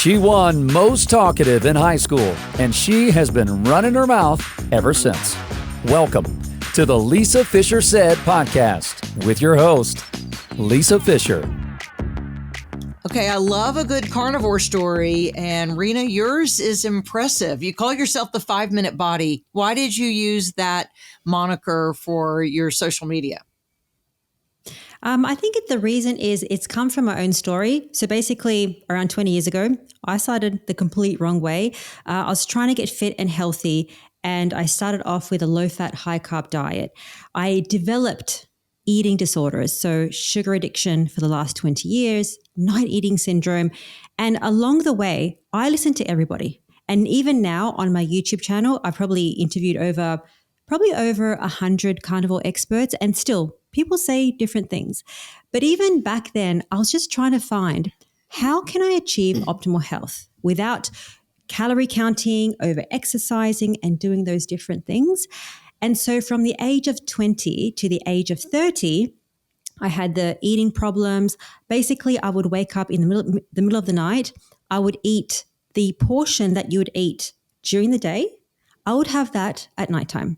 She won most talkative in high school, and she has been running her mouth ever since. Welcome to the Lisa Fisher Said podcast with your host, Lisa Fisher. Okay, I love a good carnivore story, and Rina, yours is impressive. You call yourself the 5-minute body. Why did you use that moniker for your social media? I think the reason is it's come from my own story. So basically, around 20 years ago, I started the complete wrong way. I was trying to get fit and healthy, and I started off with a low-fat, high-carb diet. I developed eating disorders, so sugar addiction for the last 20 years, night eating syndrome. And along the way, I listened to everybody. And even now on my YouTube channel, I've probably interviewed over 100 carnivore experts, and still people say different things. But even back then, I was just trying to find how can I achieve optimal health without calorie counting, over exercising, and doing those different things. And so from the age of 20 to the age of 30, I had the eating problems. Basically, I would wake up in the middle of the night. I would eat the portion that you would eat during the day. I would have that at nighttime.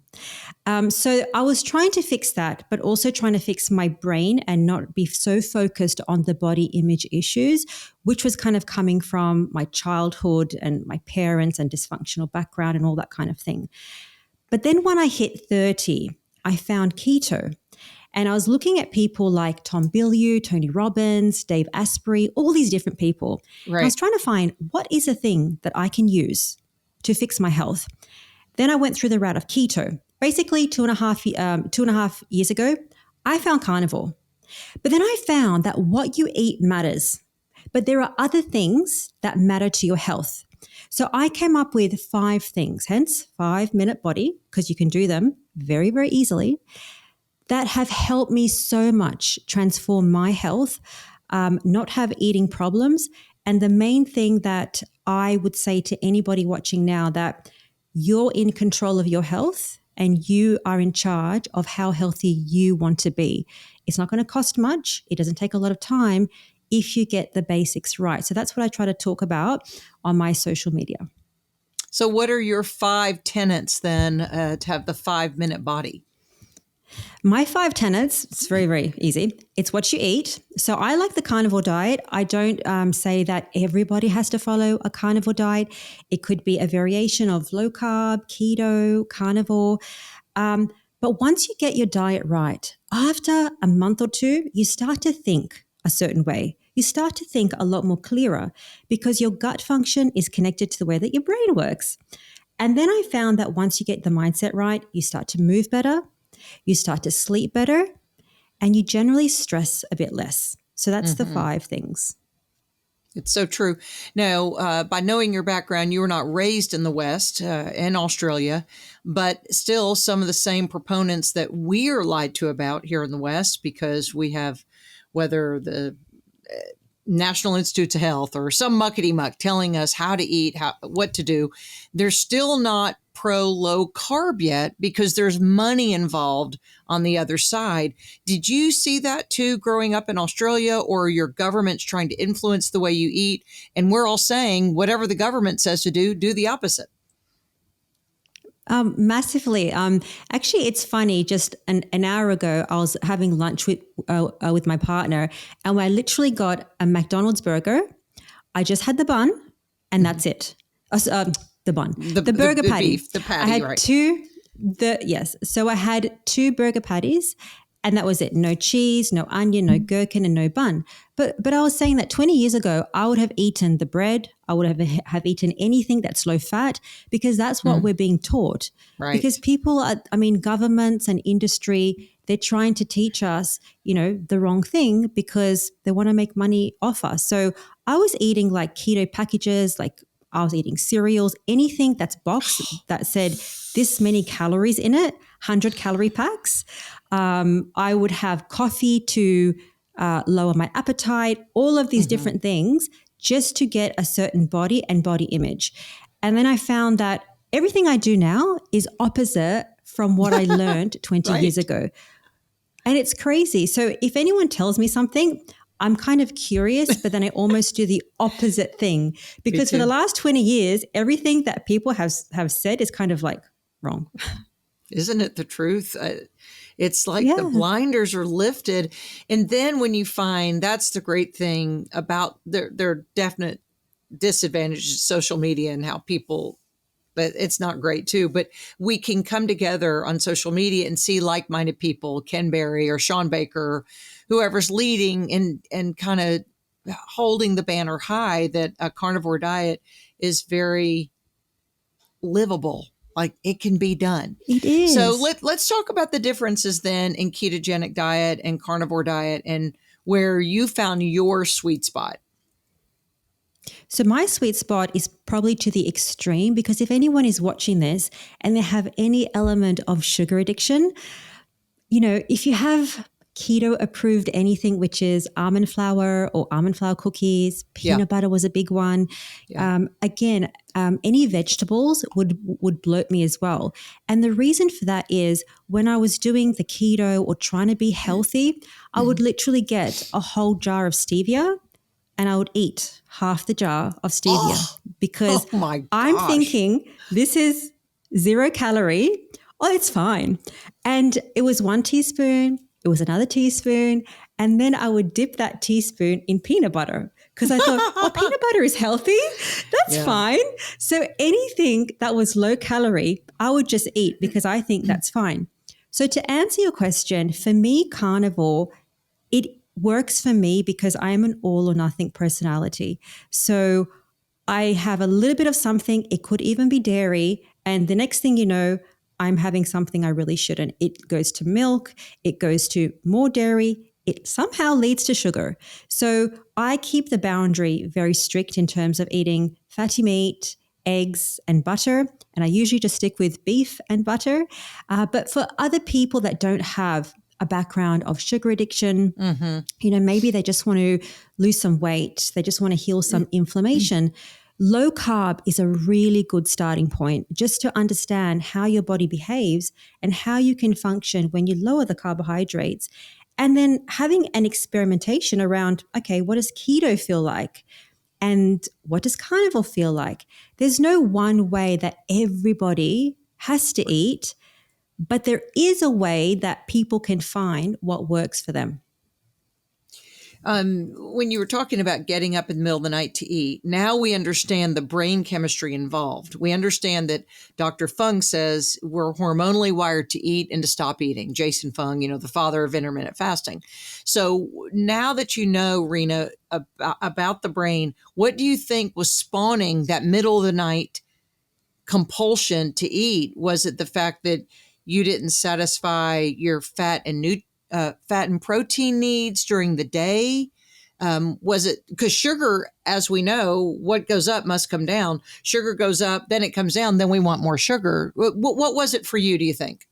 So I was trying to fix that, but also trying to fix my brain and not be so focused on the body image issues, which was kind of coming from my childhood and my parents and dysfunctional background and all that kind of thing. But then when I hit 30, I found keto. And I was looking at people like Tom Bilyeu, Tony Robbins, Dave Asprey, all these different people. Right. I was trying to find what is a thing that I can use to fix my health. Then I went through the route of keto. Basically, 2.5 years ago, I found carnivore. But then I found that what you eat matters. But there are other things that matter to your health. So I came up with 5 things, hence 5-minute body, because you can do them very, very easily, that have helped me so much transform my health, not have eating problems. And the main thing that I would say to anybody watching now, that you're in control of your health and you are in charge of how healthy you want to be. It's not going to cost much. It doesn't take a lot of time if you get the basics right. So that's what I try to talk about on my social media. So what are your 5 tenets then to have the 5-minute body? My 5 tenets, it's very, very easy. It's what you eat. So I like the carnivore diet. I don't say that everybody has to follow a carnivore diet. It could be a variation of low carb, keto, carnivore. But once you get your diet right, after a month or 2, you start to think a certain way. You start to think a lot more clearer because your gut function is connected to the way that your brain works. And then I found that once you get the mindset right, you start to move better. You start to sleep better, and you generally stress a bit less. So that's the 5 things. It's so true. Now, by knowing your background, you were not raised in the West, in Australia, but still some of the same proponents that we are lied to about here in the West, because we have whether the National Institutes of Health or some muckety muck telling us how to eat, what to do. They're still not pro low carb yet because there's money involved on the other side. Did you see that too growing up in Australia, or your government's trying to influence the way you eat? And we're all saying whatever the government says to do the opposite. Massively. Actually, it's funny. Just an hour ago, I was having lunch with my partner, and I literally got a McDonald's burger. I just had the bun, and that's it. The bun, the burger patty, beef, the patty. I had right. 2. So I had 2 burger patties, and that was it. No cheese, no onion, no gherkin, and no bun. But I was saying that 20 years ago, I would have eaten the bread. I would have eaten anything that's low fat, because that's what we're being taught. Right. Because people are, governments and industry, they're trying to teach us, the wrong thing because they want to make money off us. So I was eating like keto packages, like I was eating cereals, anything that's boxed that said this many calories in it, 100-calorie packs. I would have coffee to lower my appetite, all of these different things just to get a certain body and body image. And then I found that everything I do now is opposite from what I learned 20 years ago. And it's crazy. So if anyone tells me something, I'm kind of curious, but then I almost do the opposite thing, because for the last 20 years, everything that people have said is kind of like wrong. Isn't it the truth? It's like the blinders are lifted. And then when you find, that's the great thing about their definite disadvantages of social media and how people, but it's not great too, but we can come together on social media and see like-minded people, Ken Berry or Sean Baker, whoever's leading and kind of holding the banner high that a carnivore diet is very livable. Like it can be done. It is. So let's talk about the differences then in ketogenic diet and carnivore diet and where you found your sweet spot. So my sweet spot is probably to the extreme, because if anyone is watching this and they have any element of sugar addiction, if you have keto approved anything, which is almond flour or almond flour cookies, peanut butter was a big one. Yeah. Any vegetables would bloat me as well. And the reason for that is when I was doing the keto or trying to be healthy, I would literally get a whole jar of stevia and I would eat half the jar of stevia because I'm thinking this is 0 calorie. Oh, it's fine. And it was 1 teaspoon. It was another teaspoon. And then I would dip that teaspoon in peanut butter because I thought, peanut butter is healthy. That's fine. So anything that was low calorie, I would just eat because I think that's fine. So to answer your question, for me, carnivore, it works for me because I'm an all or nothing personality. So I have a little bit of something. It could even be dairy. And the next thing you know, I'm having something I really shouldn't. It goes to milk. It goes to more dairy. It somehow leads to sugar. So I keep the boundary very strict in terms of eating fatty meat, eggs, and butter. And I usually just stick with beef and butter. But for other people that don't have a background of sugar addiction, maybe they just want to lose some weight. They just want to heal some inflammation. Low carb is a really good starting point just to understand how your body behaves and how you can function when you lower the carbohydrates. And then having an experimentation around, okay, what does keto feel like? And what does carnivore feel like? There's no one way that everybody has to eat, but there is a way that people can find what works for them. When you were talking about getting up in the middle of the night to eat, now we understand the brain chemistry involved. We understand that Dr. Fung says we're hormonally wired to eat and to stop eating. Jason Fung, the father of intermittent fasting. So now that you know, Rina, about the brain, what do you think was spawning that middle of the night compulsion to eat? Was it the fact that you didn't satisfy your fat and protein needs during the day? Was it because sugar, as we know, what goes up must come down. Sugar goes up, then it comes down, then we want more sugar. What was it for you, do you think?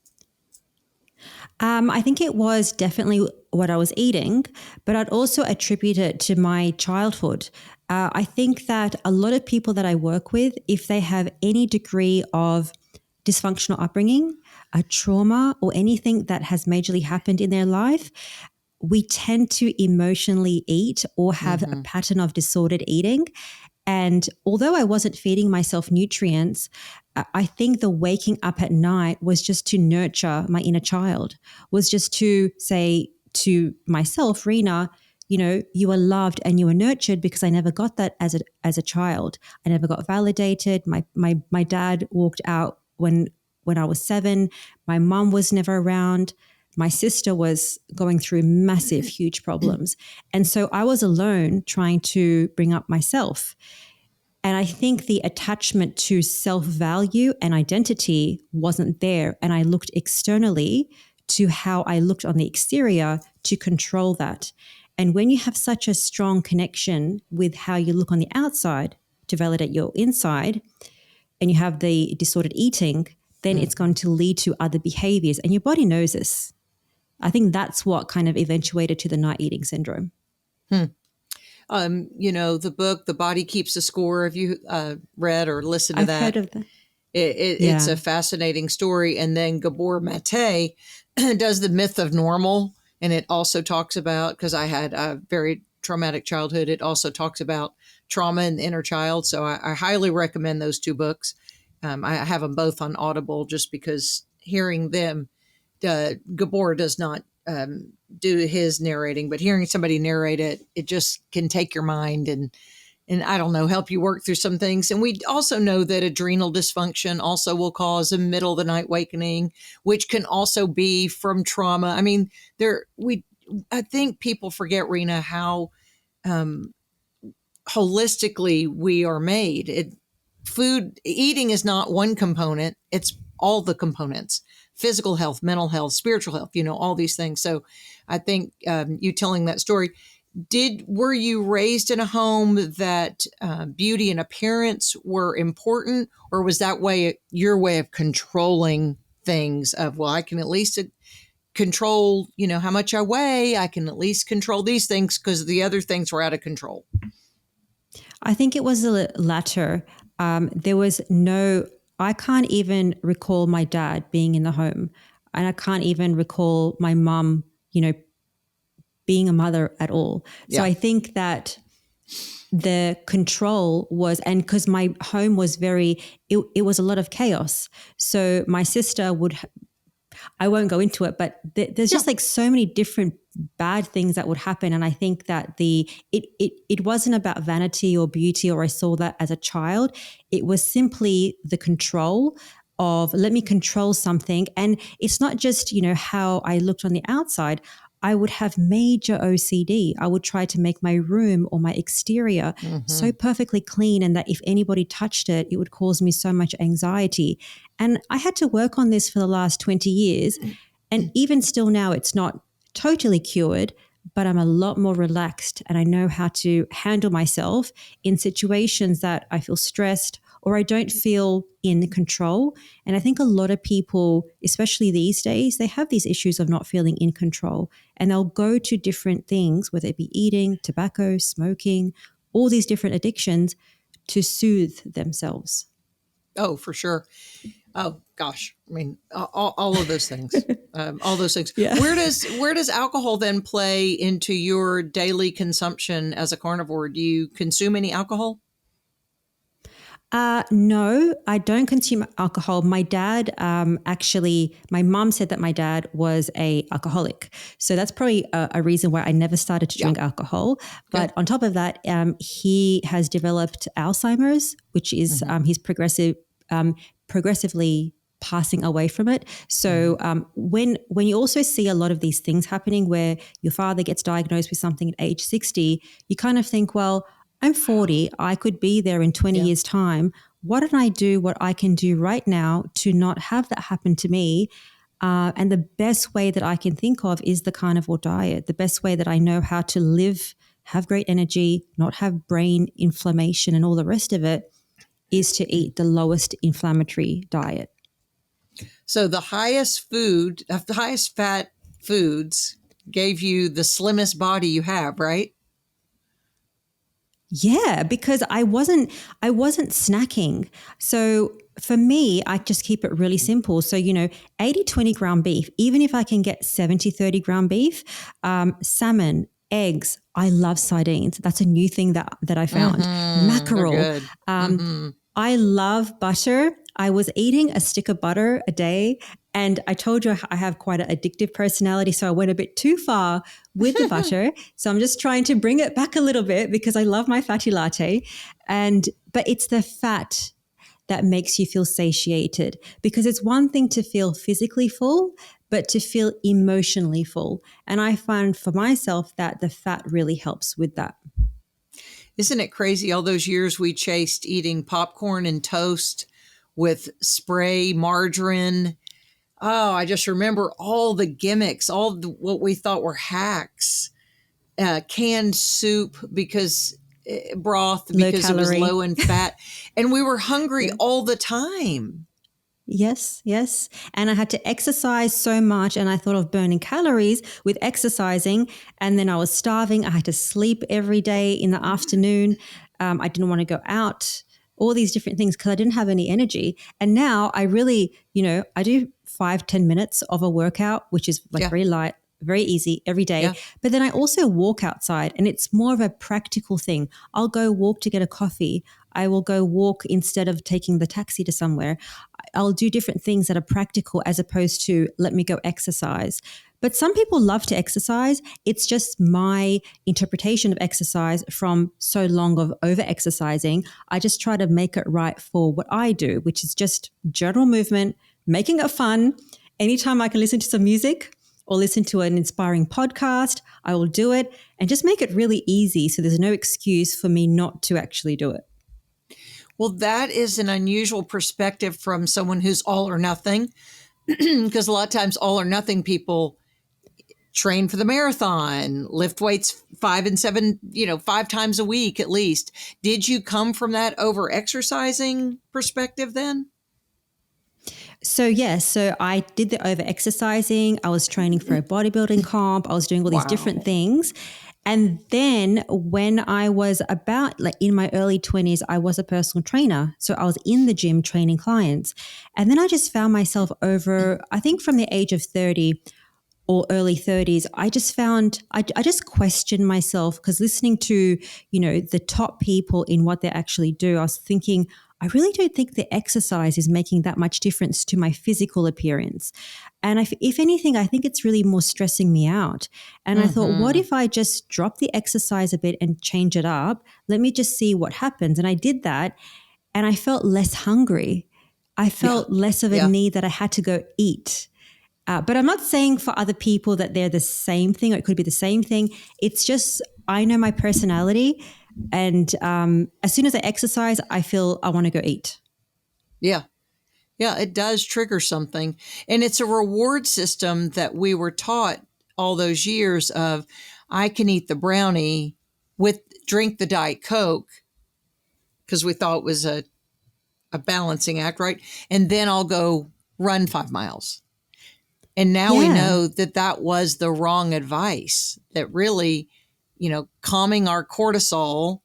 I think it was definitely what I was eating, but I'd also attribute it to my childhood. I think that a lot of people that I work with, if they have any degree of dysfunctional upbringing, a trauma, or anything that has majorly happened in their life, we tend to emotionally eat or have a pattern of disordered eating. And although I wasn't feeding myself nutrients, I think the waking up at night was just to nurture my inner child, was just to say to myself, Rina, you are loved and you are nurtured, because I never got that as a child. I never got validated. My dad walked out when I was 7. My mom was never around. My sister was going through massive, huge problems. And so I was alone trying to bring up myself. And I think the attachment to self-value and identity wasn't there. And I looked externally to how I looked on the exterior to control that. And when you have such a strong connection with how you look on the outside to validate your inside, and you have the disordered eating, then it's going to lead to other behaviors. And your body knows this. I think that's what kind of eventuated to the night eating syndrome. The book, The Body Keeps a Score. Have you read or listened to that? I've heard of that. It's a fascinating story. And then Gabor Mate does The Myth of Normal. And it also talks about, because I had a very traumatic childhood. It also talks about trauma and the inner child. So I highly recommend those two books. I have them both on Audible just because hearing them, Gabor does not do his narrating, but hearing somebody narrate it, it just can take your mind and I don't know, help you work through some things. And we also know that adrenal dysfunction also will cause a middle of the night awakening, which can also be from trauma. I mean, I think people forget, Rina, how holistically we are made. Food eating is not one component; it's all the components: physical health, mental health, spiritual health. All these things. So, I think you telling that story. Were you raised in a home that beauty and appearance were important, or was that your way of controlling things? I can at least control, how much I weigh. I can at least control these things because the other things were out of control. I think it was the latter. I can't even recall my dad being in the home, and I can't even recall my mom, being a mother at all. Yeah. So I think that the control was, and because my home was it was a lot of chaos. So my sister I won't go into it, but there's just like so many different bad things that would happen. And I think that it wasn't about vanity or beauty, or I saw that as a child. It was simply the control of, let me control something. And it's not just, how I looked on the outside. I would have major OCD. I would try to make my room or my exterior so perfectly clean, and that if anybody touched it, it would cause me so much anxiety. And I had to work on this for the last 20 years. And even still now, it's not totally cured, but I'm a lot more relaxed and I know how to handle myself in situations that I feel stressed or I don't feel in control. And I think a lot of people, especially these days, they have these issues of not feeling in control, and they'll go to different things, whether it be eating, tobacco, smoking, all these different addictions to soothe themselves. Oh, for sure. Oh gosh. I mean, all of those things, all those things. Yeah. Where does alcohol then play into your daily consumption as a carnivore? Do you consume any alcohol? No, I don't consume alcohol. My dad, my mom said that my dad was a alcoholic. So that's probably a reason why I never started to drink alcohol. But on top of that, he has developed Alzheimer's, which is he's progressively passing away from it. So when you also see a lot of these things happening where your father gets diagnosed with something at age 60, you kind of think, well, I'm 40. I could be there in 20 years' time. Why don't I do what I can do right now to not have that happen to me? And the best way that I can think of is the carnivore diet. The best way that I know how to live, have great energy, not have brain inflammation and all the rest of it is to eat the lowest inflammatory diet. So the highest fat foods gave you the slimmest body you have, right? Yeah, because I wasn't snacking. So for me, I just keep it really simple. So, 80-20 ground beef, even if I can get 70-30 ground beef, salmon, eggs. I love sardines. That's a new thing that I found. Mackerel. I love butter. I was eating a stick of butter a day, and I told you I have quite an addictive personality, so I went a bit too far with the butter. So I'm just trying to bring it back a little bit because I love my fatty latte. But it's the fat that makes you feel satiated, because it's one thing to feel physically full, but to feel emotionally full. And I find for myself that the fat really helps with that. Isn't it crazy? All those years we chased eating popcorn and toast with spray margarine. Oh, I just remember all the gimmicks, what we thought were hacks. Canned soup broth because it was low in fat. And we were hungry all the time. Yes. And I had to exercise so much, and I thought of burning calories with exercising, and then I was starving. I had to sleep every day in the afternoon. I didn't want to go out, all these different things because I didn't have any energy. And now I really, I do 5-10 minutes of a workout, which is very light. very easy every day. Yeah. But then I also walk outside, and it's more of a practical thing. I'll go walk to get a coffee. I will go walk instead of taking the taxi to somewhere. I'll do different things that are practical as opposed to let me go exercise. But some people love to exercise. It's just my interpretation of exercise from so long of over exercising. I just try to make it right for what I do, which is just general movement, making it fun. Anytime I can listen to some music or listen to an inspiring podcast, I will do it and just make it really easy. So there's no excuse for me not to actually do it. Well, that is an unusual perspective from someone who's all or nothing, because a lot of times all or nothing people train for the marathon, lift weights 5 and 7, 5 times a week at least. Did you come from that over exercising perspective then? So yes, so I did the over exercising. I was training for a bodybuilding comp. I was doing all these different things. And then when I was about like in my early 20s, I was a personal trainer. So I was in the gym training clients. And then I just found myself over, I think from the age of 30 or early 30s, I just found, I just questioned myself because listening to, the top people in what they actually do, I was thinking, I really don't think the exercise is making that much difference to my physical appearance. And if anything, I think it's really more stressing me out. And I thought, what if I just drop the exercise a bit and change it up? Let me just see what happens. And I did that and I felt less hungry. I felt less of a need that I had to go eat. But I'm not saying for other people that they're the same thing or it could be the same thing. It's just I know my personality. And as soon as I exercise, I feel I want to go eat. Yeah. Yeah, it does trigger something. And it's a reward system that we were taught all those years of, I can eat the brownie drink the Diet Coke, because we thought it was a balancing act, right? And then I'll go run 5 miles. And now we know that was the wrong advice, that really, calming our cortisol,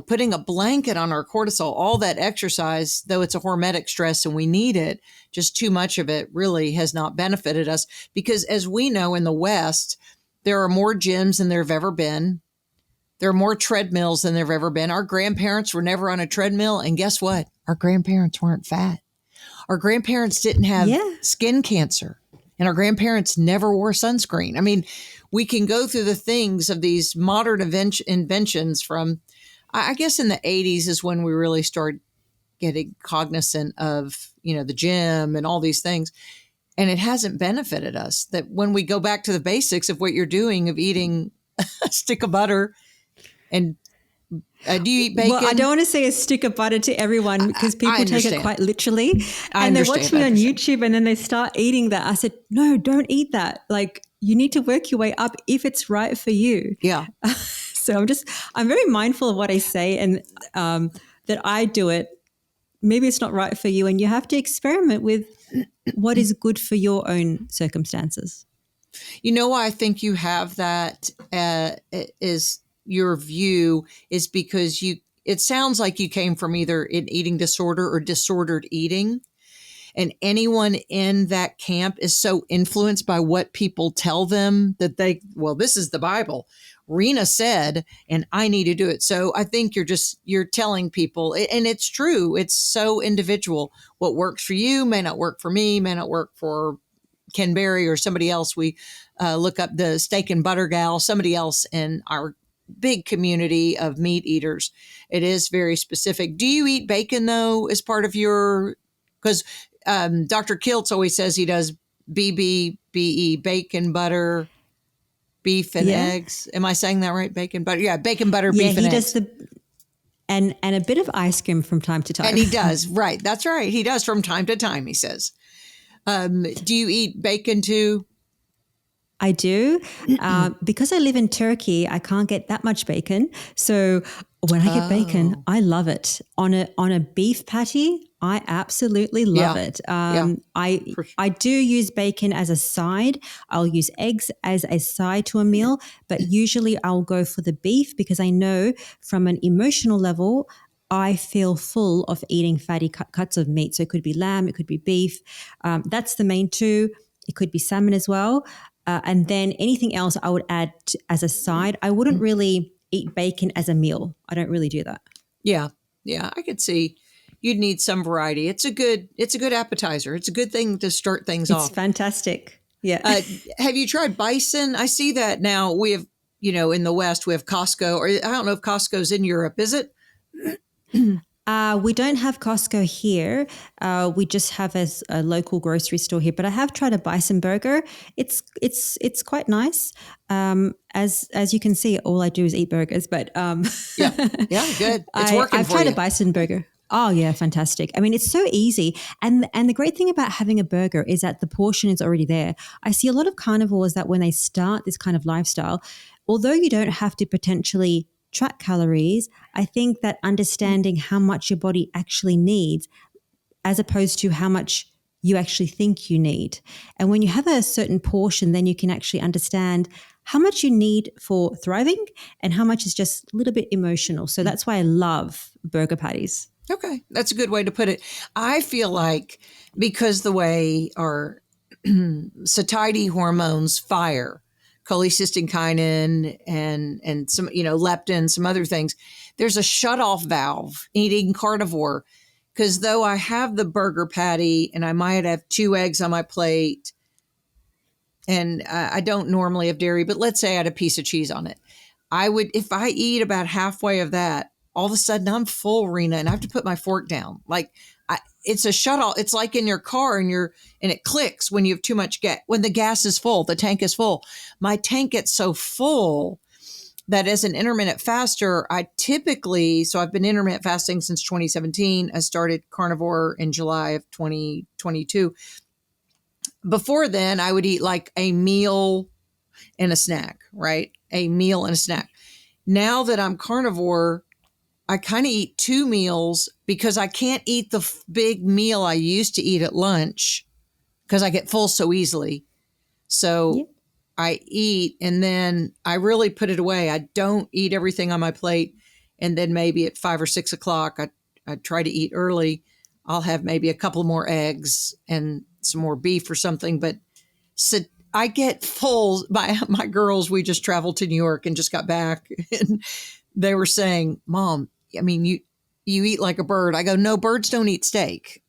putting a blanket on our cortisol, all that exercise, though it's a hormetic stress and we need it, just too much of it really has not benefited us. Because as we know in the West, there are more gyms than there have ever been. There are more treadmills than there have ever been. Our grandparents were never on a treadmill. And guess what? Our grandparents weren't fat. Our grandparents didn't have skin cancer. And our grandparents never wore sunscreen. I mean, we can go through the things of these modern inventions from, I guess in the 80s is when we really started getting cognizant of, the gym and all these things. And it hasn't benefited us. That when we go back to the basics of what you're doing, of eating a stick of butter and do you eat bacon? Well, I don't want to say a stick of butter to everyone because people take it quite literally. And they watch me on YouTube and then they start eating that. I said, no, don't eat that. Like, you need to work your way up if it's right for you. Yeah. So I'm very mindful of what I say and that I do it. Maybe it's not right for you and you have to experiment with what is good for your own circumstances. I think you have that is your view is because it sounds like you came from either an eating disorder or disordered eating. And anyone in that camp is so influenced by what people tell them that this is the Bible. Rina said, and I need to do it. So I think you're telling people, and it's true. It's so individual. What works for you may not work for me, may not work for Ken Berry or somebody else. We look up the steak and butter gal, somebody else in our big community of meat eaters. It is very specific. Do you eat bacon though, as part of because Dr. Kiltz always says he does B.B.B.E, bacon, butter, beef and eggs. Am I saying that right? Bacon, butter. Yeah. Bacon, butter, beef and eggs. Does and a bit of ice cream from time to time. And he does. Right. That's right. He does from time to time, he says. Do you eat bacon too? I do. Because I live in Turkey, I can't get that much bacon. So when I get bacon, I love it. On a beef patty, I absolutely love it. I do use bacon as a side. I'll use eggs as a side to a meal, but usually I'll go for the beef because I know from an emotional level, I feel full of eating fatty cuts of meat. So it could be lamb, it could be beef. That's the main two. It could be salmon as well. And then anything else I would add as a side. I wouldn't really eat bacon as a meal. I don't really do that. Yeah. Yeah. I could see you'd need some variety. It's a good appetizer. It's a good thing to start things It's off. fantastic. Yeah. Have you tried bison? I see that now we have, in the West, we have Costco, or I don't know if Costco's in Europe. Is it? We don't have Costco here. We just have a local grocery store here. But I have tried a bison burger. It's quite nice. As you can see, all I do is eat burgers. But Yeah, good. It's working I've for tried you. a bison burger. Oh yeah, fantastic. I mean, it's so easy. And the great thing about having a burger is that the portion is already there. I see a lot of carnivores that when they start this kind of lifestyle, although you don't have to potentially track calories, I think that understanding how much your body actually needs as opposed to how much you actually think you need. And when you have a certain portion, then you can actually understand how much you need for thriving and how much is just a little bit emotional. So that's why I love burger patties. Okay, that's a good way to put it. I feel like because the way our satiety hormones fire, cholecystokinin and some, leptin, some other things, there's a shut-off valve eating carnivore. Because though I have the burger patty and I might have 2 eggs on my plate, and I don't normally have dairy, but let's say I had a piece of cheese on it. I would, if I eat about halfway of that, all of a sudden I'm full, Rina, and I have to put my fork down. Like it's a shut off. It's like in your car and it clicks when you have too much gas. When the gas is full, the tank is full. My tank gets so full that as an intermittent faster, so I've been intermittent fasting since 2017. I started carnivore in July of 2022. Before then, I would eat like a meal and a snack, right? A meal and a snack. Now that I'm carnivore, I kind of eat 2 meals because I can't eat the big meal I used to eat at lunch because I get full so easily. So I eat and then I really put it away. I don't eat everything on my plate. And then maybe at 5 or 6 o'clock, I try to eat early. I'll have maybe a couple more eggs and some more beef or something. But I get full. My girls, we just traveled to New York and just got back. And they were saying, Mom, I mean, you eat like a bird. I go, no, birds don't eat steak.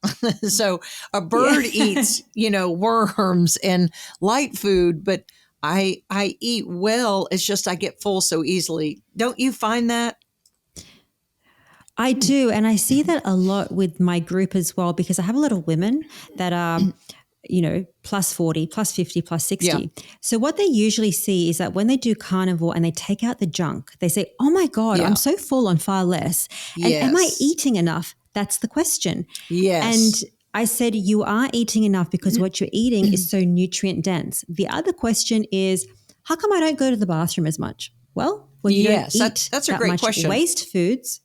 So a bird eats, worms and light food, but I eat well. It's just I get full so easily. Don't you find that? I do. And I see that a lot with my group as well, because I have a lot of women that are, plus 40, plus 50, plus 60. Yeah. So what they usually see is that when they do carnivore and they take out the junk, they say, oh my God, I'm so full on far less. And am I eating enough? That's the question. Yes. And I said, you are eating enough because what you're eating is so nutrient dense. The other question is, how come I don't go to the bathroom as much? Well, when you don't eat that's a that great much question. Waste foods.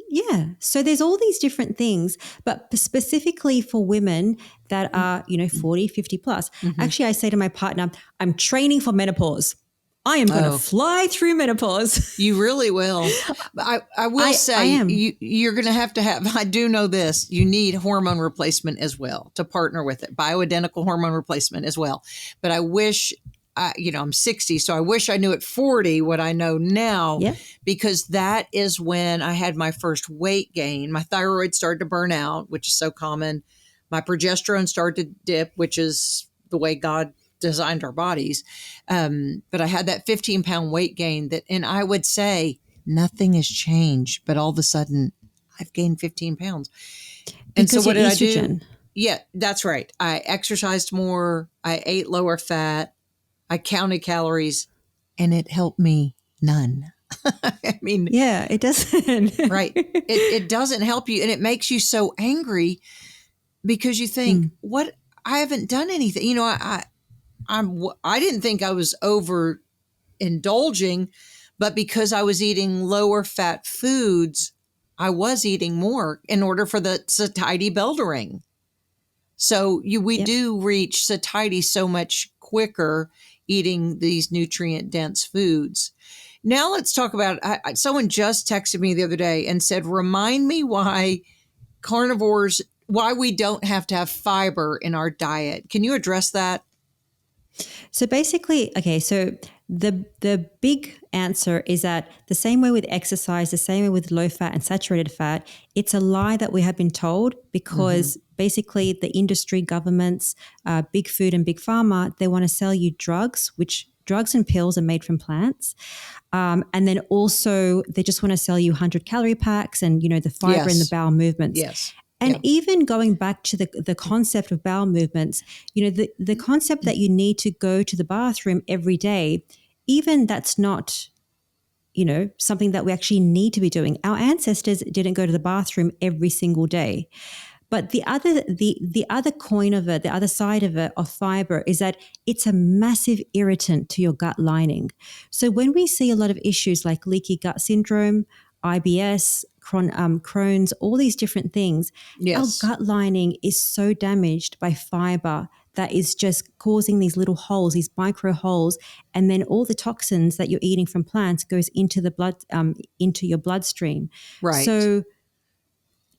Yeah. So there's all these different things, but specifically for women that are, 40, 50 plus. Mm-hmm. Actually, I say to my partner, I'm training for menopause. I am going to fly through menopause. You really will. I will say you're going to have, I do know this, you need hormone replacement as well to partner with it, bioidentical hormone replacement as well. But I wish, I'm 60, so I wish I knew at 40 what I know now, because that is when I had my first weight gain. My thyroid started to burn out, which is so common. My progesterone started to dip, which is the way God designed our bodies. But I had that 15-pound weight gain and I would say nothing has changed, but all of a sudden I've gained 15 pounds. And so what did estrogen. I do? Yeah, that's right. I exercised more. I ate lower fat. I counted calories and it helped me none. I mean, yeah, it doesn't. Right. It doesn't help you. And it makes you so angry because you think, what? I haven't done anything. I didn't think I was overindulging, but because I was eating lower fat foods, I was eating more in order for the satiety bell to ring. So we do reach satiety so much quicker eating these nutrient dense foods. Now let's talk about, someone just texted me the other day and said, remind me why we don't have to have fiber in our diet. Can you address that? So basically, okay, so the big answer is that the same way with exercise, the same way with low fat and saturated fat, it's a lie that we have been told because basically the industry, governments, big food and big pharma, they want to sell you drugs, which drugs and pills are made from plants. And then also they just want to sell you 100-calorie packs and, the fiber in the bowel movements. Yes. And even going back to the concept of bowel movements, the concept that you need to go to the bathroom every day, even that's not, something that we actually need to be doing. Our ancestors didn't go to the bathroom every single day. But the other coin of it, the other side of it, of fiber, is that it's a massive irritant to your gut lining. So when we see a lot of issues like leaky gut syndrome, IBS, Crohn's, all these different things, our gut lining is so damaged by fiber that is just causing these little holes, these micro holes, and then all the toxins that you're eating from plants goes into the blood, into your bloodstream. Right. So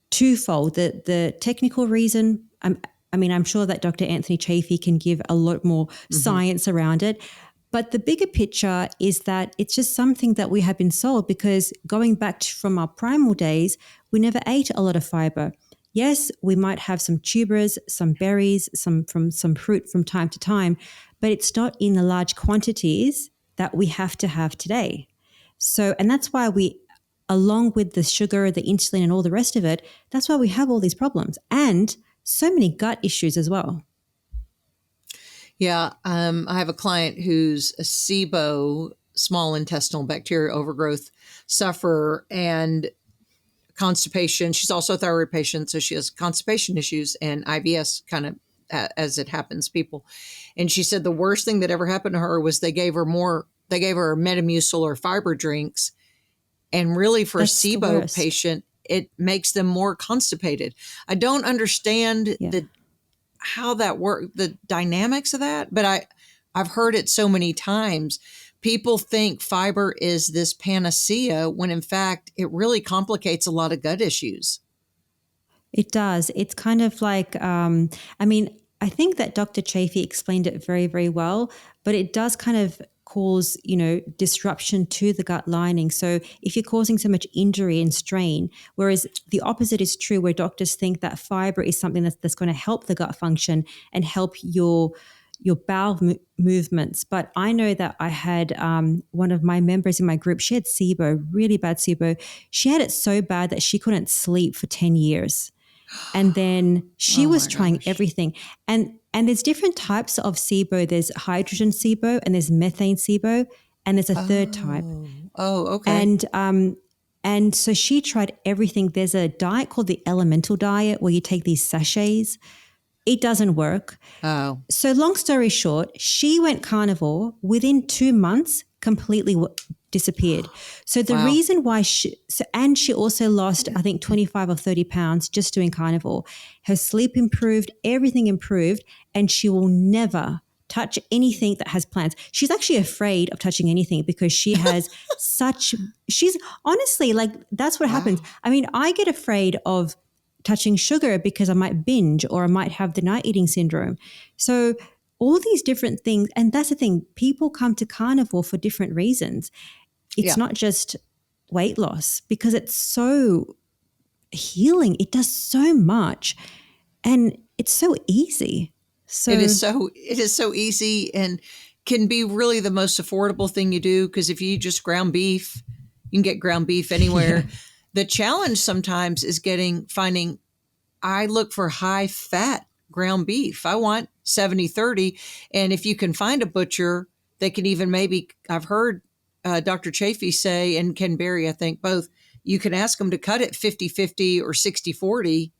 twofold. The technical reason, I'm sure that Dr. Anthony Chaffee can give a lot more science around it. But the bigger picture is that it's just something that we have been sold because going back from our primal days, we never ate a lot of fiber. Yes, we might have some tubers, some berries, some fruit from time to time, but it's not in the large quantities that we have to have today. So, and that's why we, along with the sugar, the insulin, and all the rest of it, that's why we have all these problems and so many gut issues as well. Yeah, I have a client who's a SIBO, small intestinal bacterial overgrowth sufferer, and constipation. She's also a thyroid patient, so she has constipation issues and IBS kind of as it happens, people. And she said the worst thing that ever happened to her was they gave her Metamucil or fiber drinks. And really for That's a SIBO patient, it makes them more constipated. I don't understand how that works, the dynamics of that, but I've heard it so many times. People think fiber is this panacea when in fact it really complicates a lot of gut issues. It does. It's kind of like, I think that Dr. Chaffee explained it very, very well, but it does kind of cause, disruption to the gut lining. So if you're causing so much injury and strain, whereas the opposite is true where doctors think that fiber is something that's going to help the gut function and help your bowel movements. But I know that I had one of my members in my group, she had SIBO, really bad SIBO. She had it so bad that she couldn't sleep for 10 years. And then she was trying everything. And there's different types of SIBO. There's hydrogen SIBO and there's methane SIBO and there's a third type. Oh, okay. And so she tried everything. There's a diet called the elemental diet where you take these sachets. It doesn't work. Oh. So long story short, she went carnivore. Within 2 months, completely disappeared. So the reason why she also lost, I think, 25 or 30 pounds just doing carnivore. Her sleep improved, everything improved, and she will never touch anything that has plants. She's actually afraid of touching anything because she has she's honestly like, that's what happens. I mean, I get afraid of touching sugar because I might binge or I might have the night eating syndrome. So all these different things. And that's the thing. People come to carnivore for different reasons. It's not just weight loss because it's so healing. It does so much and it's so easy. So it is so easy and can be really the most affordable thing you do. Because if you eat just ground beef, you can get ground beef anywhere. Yeah. The challenge sometimes is finding, I look for high fat ground beef. I want 70-30. And if you can find a butcher that can even maybe, I've heard Dr. Chaffee say, and Ken Berry, I think both, you can ask them to cut it 50-50 or 60-40.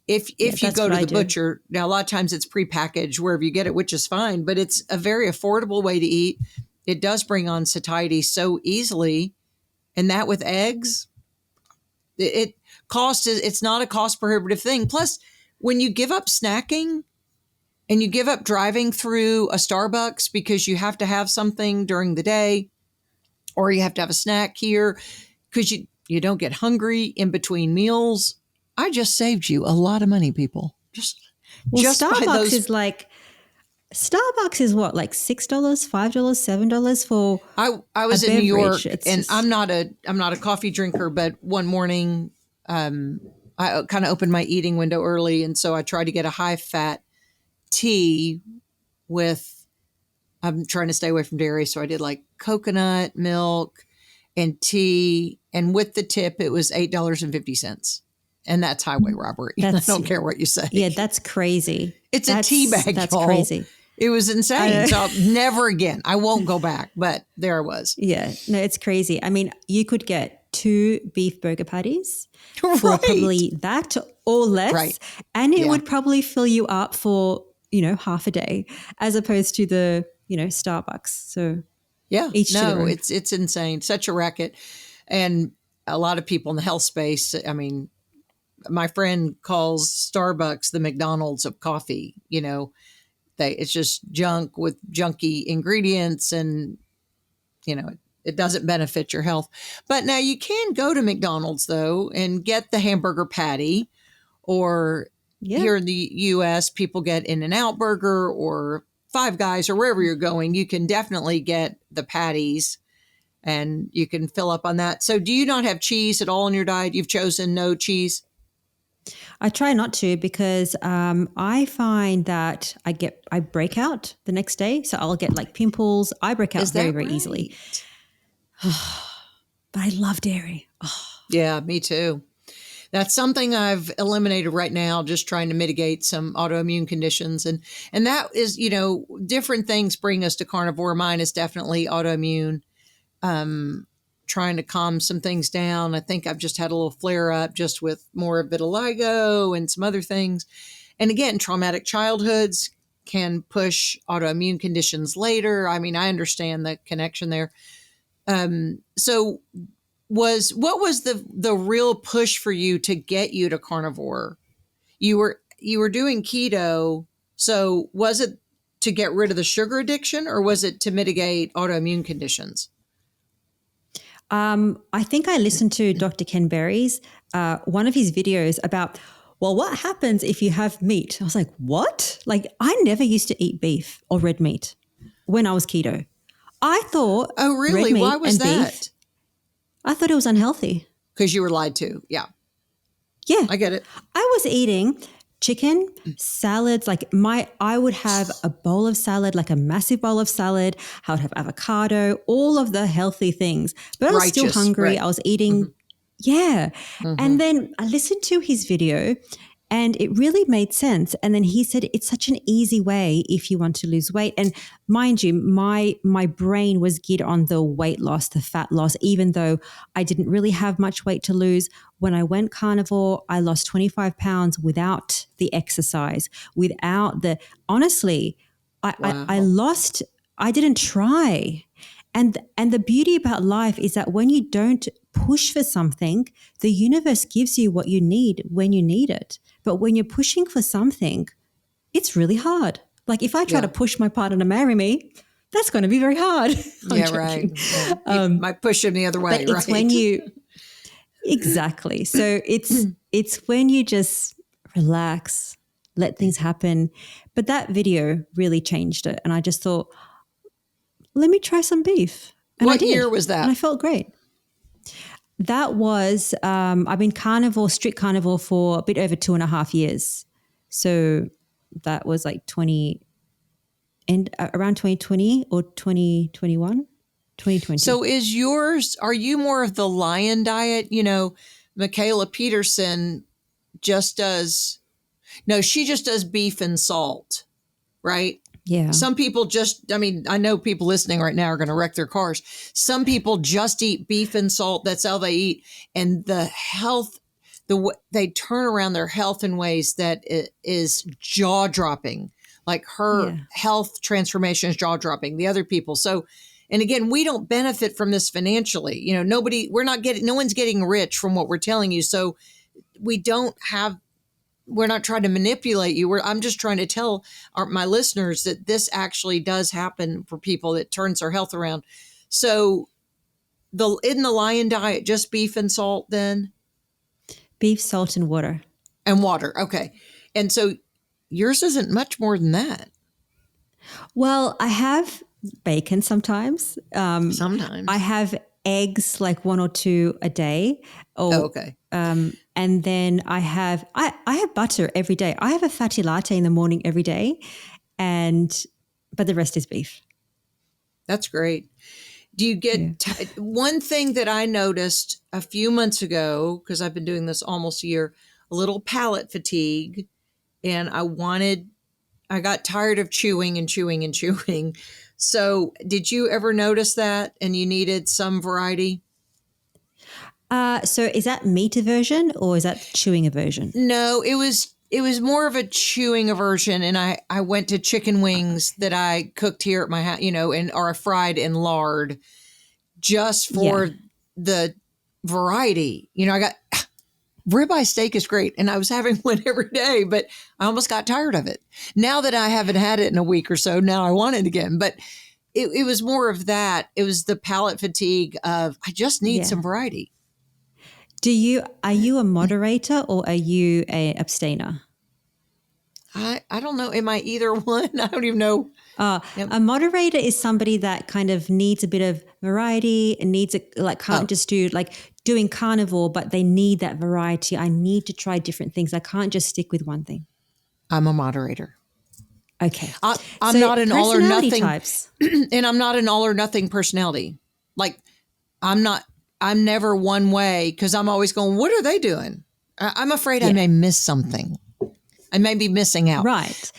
If you go to the butcher, now a lot of times it's prepackaged wherever you get it, which is fine, but it's a very affordable way to eat. It does bring on satiety so easily. And that with eggs, it's not a cost prohibitive thing. Plus, when you give up snacking and you give up driving through a Starbucks because you have to have something during the day, or you have to have a snack here because you don't get hungry in between meals. I just saved you a lot of money, people. Just Starbucks is like Starbucks is what, like $6, $5, $7 for I was a in New York, beverage. It's and just, I'm not a coffee drinker, but one morning, I kind of opened my eating window early, and so I tried to get a high fat tea with. I'm trying to stay away from dairy, so I did like coconut milk and tea, and with the tip, it was $8.50, and that's highway robbery. I don't care what you say. yeah, that's crazy. It's a tea bag, That's y'all. crazy. It was insane. So never again. I won't go back, but there I was. Yeah, no, it's crazy. I mean, you could get 2 beef burger patties for Right. probably that or less, Right. and it Yeah. would probably fill you up for, half a day, as opposed to the, Starbucks. So Yeah, each to their no, own. it's insane. Such a racket. And a lot of people in the health space, I mean, my friend calls Starbucks the McDonald's of coffee. It's just junk with junky ingredients, and it doesn't benefit your health. But now you can go to McDonald's though and get the hamburger patty, or Yeah. here in the US, people get In-N-Out Burger or Five Guys or wherever you're going. You can definitely get the patties, and you can fill up on that. So do you not have cheese at all in your diet? You've chosen no cheese? I try not to, because I find that I break out the next day. So I'll get like pimples. I break out Is that very, very easily. right? But I love dairy. Yeah, me too. That's something I've eliminated right now, just trying to mitigate some autoimmune conditions. And that is, different things bring us to carnivore. Mine is definitely autoimmune. Trying to calm some things down. I think I've just had a little flare up just with more vitiligo and some other things. And again, traumatic childhoods can push autoimmune conditions later. I mean, I understand the connection there. So what was the real push for you to get you to carnivore? You were doing keto. So was it to get rid of the sugar addiction, or was it to mitigate autoimmune conditions? I think I listened to Dr. Ken Berry's, one of his videos about, well, what happens if you have meat? I was like, what? Like, I never used to eat beef or red meat when I was keto. I thought, oh, really? red meat Why was and that? beef, I thought it was unhealthy. Because you were lied to. Yeah, Yeah. I get it. I was eating chicken, salads, I would have a bowl of salad, like a massive bowl of salad. I would have avocado, all of the healthy things. But I was still Righteous, hungry. right. I was eating, yeah. And then I listened to his video, and it really made sense. And then he said, it's such an easy way if you want to lose weight. And mind you, my brain was geared on the weight loss, the fat loss, even though I didn't really have much weight to lose. When I went carnivore, I lost 25 pounds without the exercise, honestly, Wow. I didn't try. And the beauty about life is that when you don't push for something, the universe gives you what you need when you need it. But when you're pushing for something, it's really hard. Like if I try to push my partner to marry me, that's going to be very hard. I'm Yeah, joking. right. Yeah. You might push him the other way, But it's right? when you exactly. So it's when you just relax, let things happen. But that video really changed it, and I just thought, let me try some beef. And I What did. year was that? And I felt great. That was, I've been strict carnivore for a bit over 2.5 years. So that was like around 2020 or 2021, 2020. So are you more of the lion diet? Michaela Peterson she just does beef and salt, right? yeah. Some people I know people listening right now are going to wreck their cars. Some people just eat beef and salt. That's all they eat. And they turn around their health in ways that is jaw dropping. Like her health transformation is jaw dropping. The other people. So, and again, we don't benefit from this financially. No one's getting rich from what we're telling you. So we're not trying to manipulate you. I'm just trying to tell my listeners that this actually does happen for people that turns their health around. So in the lion diet, just beef and salt then? Beef, salt, and water. And water. Okay. And so yours isn't much more than that. Well, I have bacon sometimes. Sometimes. I have eggs, like 1 or 2 a day. Or, Okay. and then I have butter every day. I have a fatty latte in the morning every day, but the rest is beef. That's great. Do you get one thing that I noticed a few months ago, because I've been doing this almost a year, a little palate fatigue, and I got tired of chewing and chewing and chewing. So did you ever notice that and you needed some variety? So is that meat aversion or is that chewing aversion? No, it was more of a chewing aversion, and I went to chicken wings that I cooked here at my house, and are fried in lard just for the variety. I got ribeye steak is great, and I was having one every day, but I almost got tired of it. Now that I haven't had it in a week or so, now I want it again. But it was more of that. It was the palate fatigue of I just need some variety. Are you a moderator or are you a abstainer? I don't know. Am I either one? I don't even know. A moderator is somebody that kind of needs a bit of variety and can't just do like doing carnivore, but they need that variety. I need to try different things. I can't just stick with one thing. I'm a moderator. Okay. I'm not an all or nothing types. And I'm not an all or nothing personality. Like I'm never one way because I'm always going, what are they doing? I'm afraid I may miss something. I may be missing out. Right.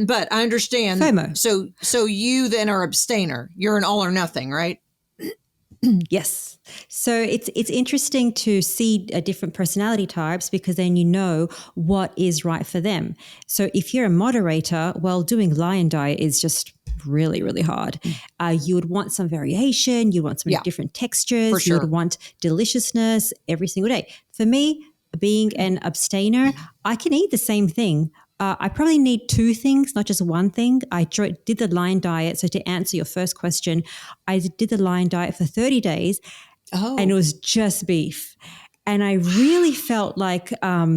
But I understand. FOMO. So you then are abstainer. You're an all or nothing, right? Yes. So it's interesting to see different personality types because then you know what is right for them. So if you're a moderator, well, doing lion diet is just really, really hard. You would want some variation. You want some different textures. For sure. You would want deliciousness every single day. For me, being an abstainer, I can eat the same thing. I probably need 2 things, not just one thing. I did the lion diet. So to answer your first question, I did the lion diet for 30 days and it was just beef. And I really felt like, wow,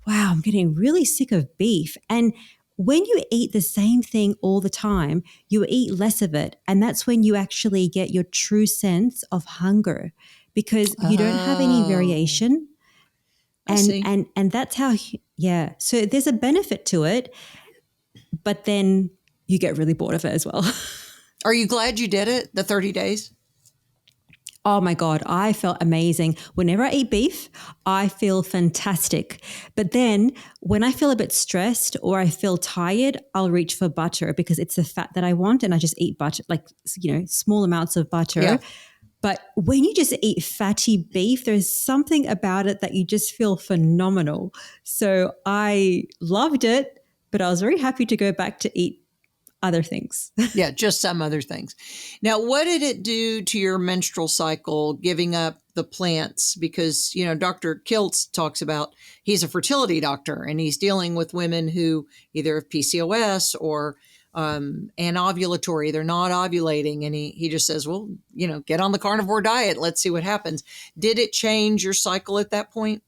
I'm getting really sick of beef. And when you eat the same thing all the time, you eat less of it. And that's when you actually get your true sense of hunger because you don't have any variation. And that's how, so there's a benefit to it, but then you get really bored of it as well. Are you glad you did it, the 30 days? Oh my God, I felt amazing. Whenever I eat beef, I feel fantastic. But then when I feel a bit stressed or I feel tired, I'll reach for butter because it's the fat that I want and I just eat butter, like, small amounts of butter. Yeah. But when you just eat fatty beef, there's something about it that you just feel phenomenal. So I loved it, but I was very happy to go back to eat other things. Yeah, just some other things. Now, what did it do to your menstrual cycle, giving up the plants? Because, Dr. Kiltz talks about, he's a fertility doctor and he's dealing with women who either have PCOS or anovulatory, they're not ovulating. And he just says, well, get on the carnivore diet. Let's see what happens. Did it change your cycle at that point?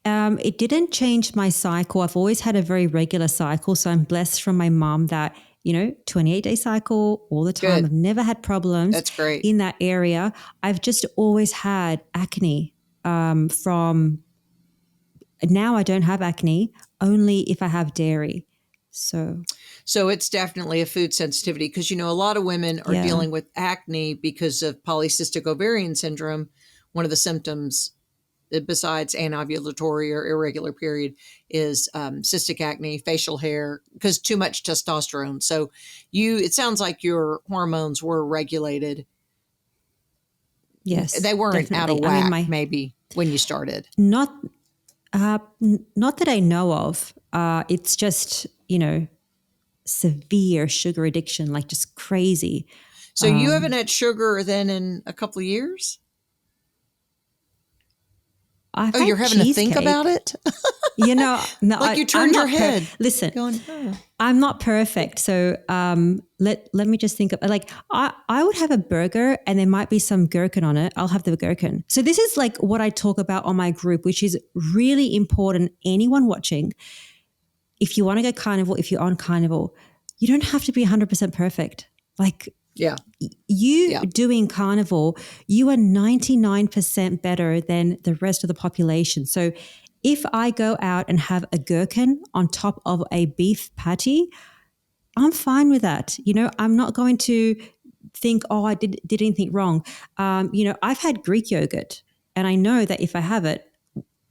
It didn't change my cycle. I've always had a very regular cycle. So I'm blessed from my mom that, 28-day cycle all the time. Good. I've never had problems. That's great. In that area. I've just always had acne from now I don't have acne, only if I have dairy. So it's definitely a food sensitivity because, a lot of women are dealing with acne because of polycystic ovarian syndrome. One of the symptoms besides anovulatory or irregular period is cystic acne, facial hair, because too much testosterone. So it sounds like your hormones were regulated. Yes, they weren't definitely. out of whack maybe when you started. Not that I know of. It's just, severe sugar addiction, like just crazy. So you haven't had sugar then in a couple of years? You're having to think about it? No, like you turned your head. Listen, I'm not perfect. So let me just think of, like, I would have a burger and there might be some gherkin on it. I'll have the gherkin. So this is like what I talk about on my group, which is really important. Anyone watching, if you want to go carnivore, if you're on carnivore, you don't have to be 100% perfect. Like Yeah. you doing carnivore, you are 99% better than the rest of the population. So if I go out and have a gherkin on top of a beef patty, I'm fine with that. You know, I'm not going to think, oh, I did anything wrong. You know, I've had Greek yogurt, and I know that if I have it,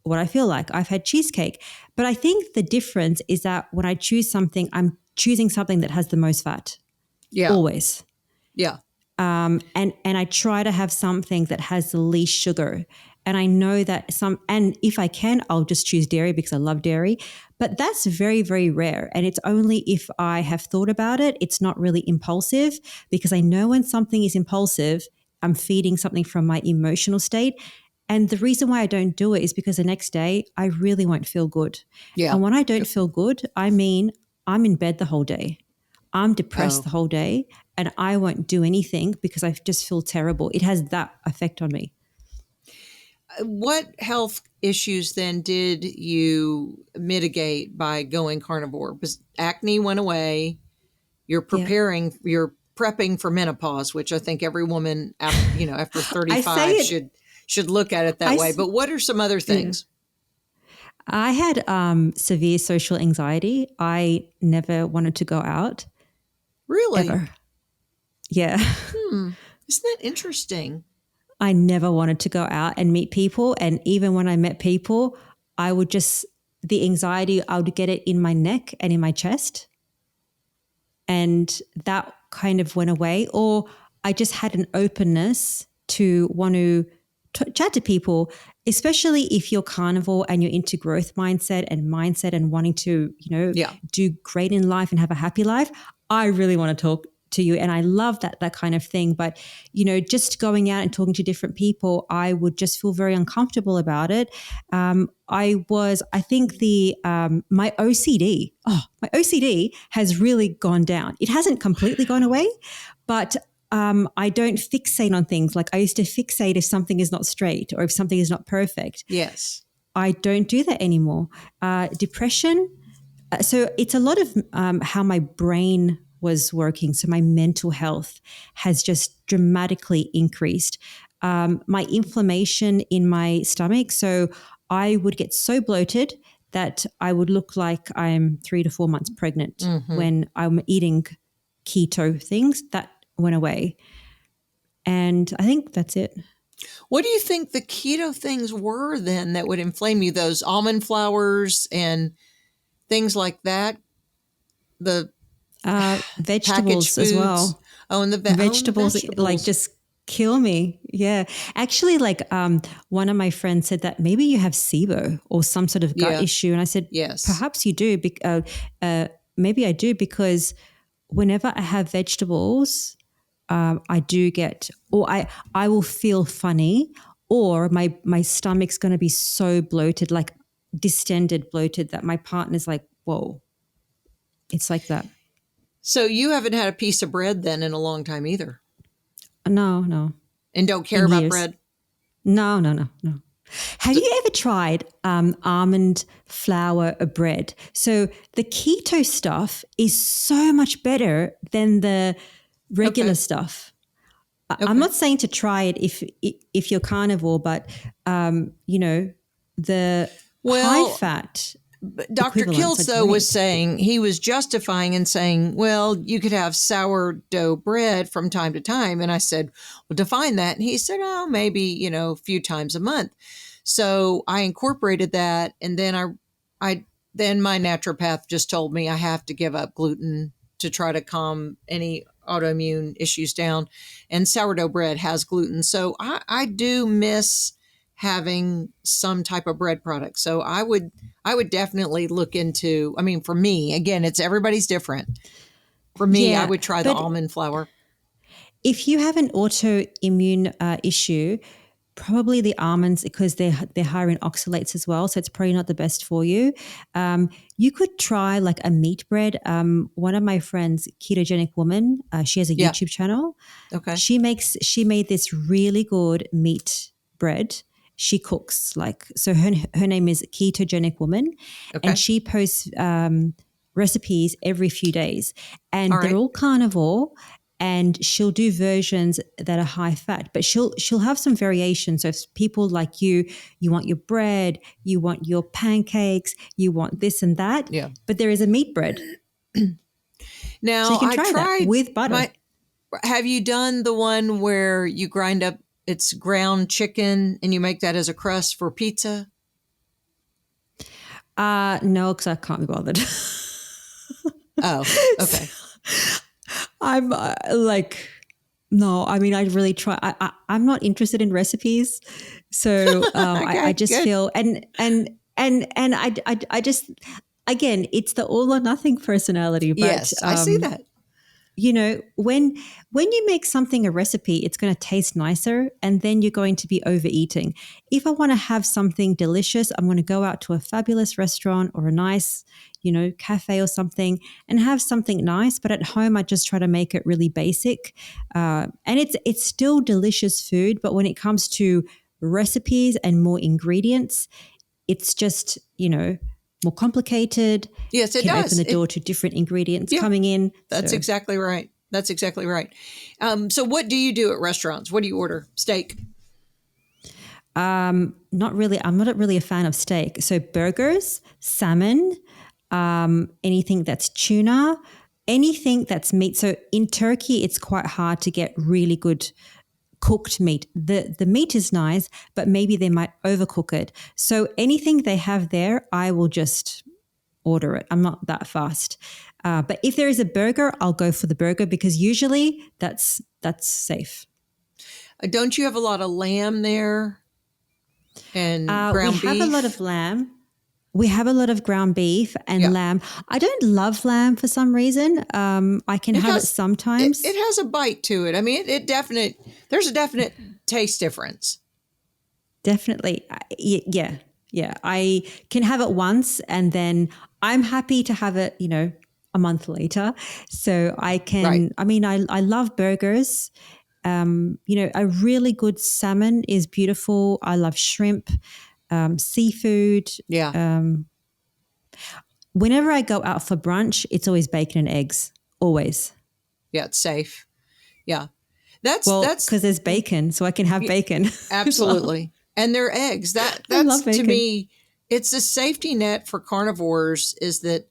what I feel like, I've had cheesecake. But I think the difference is that when I choose something, I'm choosing something that has the most fat. Yeah. Always. Yeah. And I try to have something that has the least sugar. And I know that and if I can, I'll just choose dairy because I love dairy. But that's very, very rare. And it's only if I have thought about it. It's not really impulsive, because I know when something is impulsive, I'm feeding something from my emotional state. And the reason why I don't do it is because the next day I really won't feel good. Yeah. And when I don't feel good, I mean, I'm in bed the whole day. I'm depressed Oh. the whole day, and I won't do anything because I just feel terrible. It has that effect on me. What health issues then did you mitigate by going carnivore? Because acne went away. You're prepping for menopause, which I think every woman, after 35 should look at it that way. But what are some other things? I had severe social anxiety. I never wanted to go out. Really? Ever. Yeah. Isn't that interesting? I never wanted to go out and meet people. And even when I met people, the anxiety, I would get it in my neck and in my chest. And that kind of went away. Or I just had an openness to want to chat to people, especially if you're carnivore and you're into growth mindset and wanting to, do great in life and have a happy life. I really want to talk to you. And I love that kind of thing. But, just going out and talking to different people, I would just feel very uncomfortable about it. My OCD has really gone down. It hasn't completely gone away, but I don't fixate on things. Like I used to fixate if something is not straight or if something is not perfect. Yes. I don't do that anymore. Depression. So it's a lot of how my brain was working. So my mental health has just dramatically increased. My inflammation in my stomach. So I would get so bloated that I would look like I'm 3 to 4 months pregnant when I'm eating keto things. That went away. And I think that's it. What do you think the keto things were then that would inflame you? Those almond flours and things like that? The vegetables as well. Oh, and the vegetables, vegetables like just kill me. Yeah. Actually, like one of my friends said that maybe you have SIBO or some sort of gut issue. And I said, yes, perhaps you do. Maybe I do, because whenever I have vegetables, I do get, or I will feel funny, or my stomach's going to be so bloated, like distended, bloated, that my partner's like, whoa, it's like that. So you haven't had a piece of bread then in a long time either? No. And don't care about bread? No. Have you ever tried almond flour bread? So the keto stuff is so much better than the regular stuff. Okay. I'm not saying to try it if you're carnivore, but the high fat. Dr. Kiltz, though, was saying, he was justifying and saying, well, you could have sourdough bread from time to time. And I said, well, define that. And he said, oh, maybe, a few times a month. So I incorporated that. And then then my naturopath just told me I have to give up gluten to try to calm any autoimmune issues down. And sourdough bread has gluten. So I do miss having some type of bread product. So I would definitely look into, for me, again, it's everybody's different. For me, I would try the almond flour. If you have an autoimmune issue, probably the almonds, because they're higher in oxalates as well, so it's probably not the best for you. You could try like a meat bread. One of my friends, ketogenic woman, she has a YouTube channel. Okay. She made this really good meat bread. She cooks so her name is Ketogenic Woman, and she posts recipes every few days, and All they're right. all carnivore. And she'll do versions that are high fat, but she'll have some variations. So if people like you want your bread, you want your pancakes, you want this and that. Yeah. But there is a meat bread, so Now you can I try that tried with butter. have you done the one where you grind up it's ground chicken and you make that as a crust for pizza? No, because I can't be bothered. Oh, okay. I'm no, I mean, I really try. I'm not interested in recipes. So Okay, I just good. feel, I just, again, it's the all or nothing personality. But, Yes, I see that. when you make something a recipe, it's going to taste nicer, and then you're going to be overeating. If I want to have something delicious, I'm going to go out to a fabulous restaurant or a nice, cafe or something and have something nice. But at home, I just try to make it really basic, and it's still delicious food. But when it comes to recipes and more ingredients, it's just more complicated. Yes, it Can does. open the door to different ingredients Yeah, coming in. That's So. exactly right. That's exactly right. So what do you do at restaurants? What do you order? Steak? Not really. I'm not really a fan of steak. So burgers, salmon, anything that's tuna, anything that's meat. So in Turkey, it's quite hard to get really good cooked meat. The meat is nice, but maybe they might overcook it. So anything they have there, I will just order it. I'm not that fast. But if there is a burger, I'll go for the burger because usually that's safe. Don't you have a lot of lamb there and We ground have beef? a lot of lamb. We have a lot of ground beef and Yeah. lamb. I don't love lamb for some reason. I can have it sometimes. It has a bite to it. I mean, there's a definite taste difference. Definitely. Yeah. Yeah. I can have it once and then I'm happy to have it, a month later. So I can, Right. I mean, I love burgers. A really good salmon is beautiful. I love shrimp, seafood. Yeah. Whenever I go out for brunch, it's always bacon and eggs. Always. Yeah, it's safe. Yeah. That's Because there's bacon, so I can have bacon. absolutely. And they're eggs. I That's love to bacon. me, it's a safety net for carnivores is that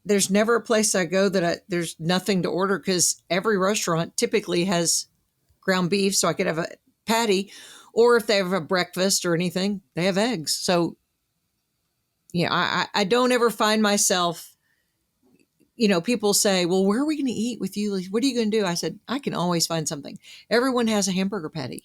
there's never a place I go that there's nothing to order because every restaurant typically has ground beef. So I could have a patty, or if they have a breakfast or anything, they have eggs. So, I don't ever find myself, people say, well, where are we going to eat with you? What are you going to do? I said, I can always find something. Everyone has a hamburger patty.